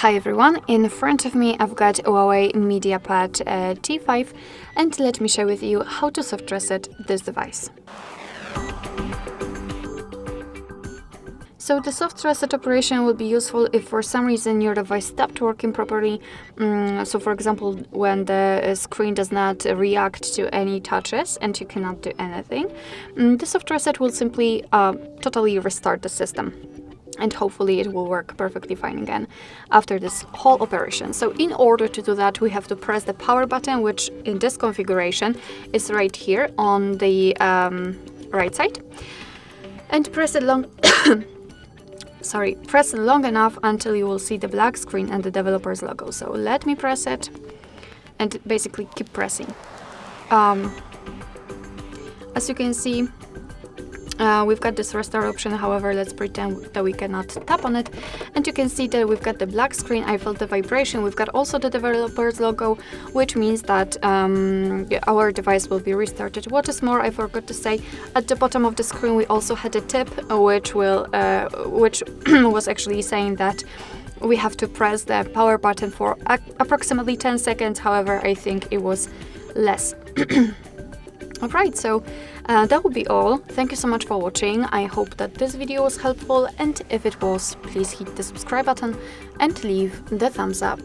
Hi everyone, in front of me I've got HUAWEI MediaPad T5 and let me share with you how to soft reset this device. So the soft reset operation will be useful if for some reason your device stopped working properly. So for example, when the screen does not react to any touches and you cannot do anything, the soft reset will simply totally restart the system. And hopefully it will work perfectly fine again after this whole operation. So in order to do that, we have to press the power button, which in this configuration is right here on the right side, and press it press it long enough until you will see the black screen and the developer's logo. So let me press it and basically keep pressing. As you can see, we've got this restart option. However, let's pretend that we cannot tap on it, and you can see that we've got the black screen. I felt the vibration. We've got also the developer's logo, which means that our device will be restarted. What is more, I forgot to say, at the bottom of the screen we also had a tip which was actually saying that we have to press the power button for approximately 10 seconds. However, I think it was less. Alright, so that would be all. Thank you so much for watching. I hope that this video was helpful, and if it was, please hit the subscribe button and leave the thumbs up.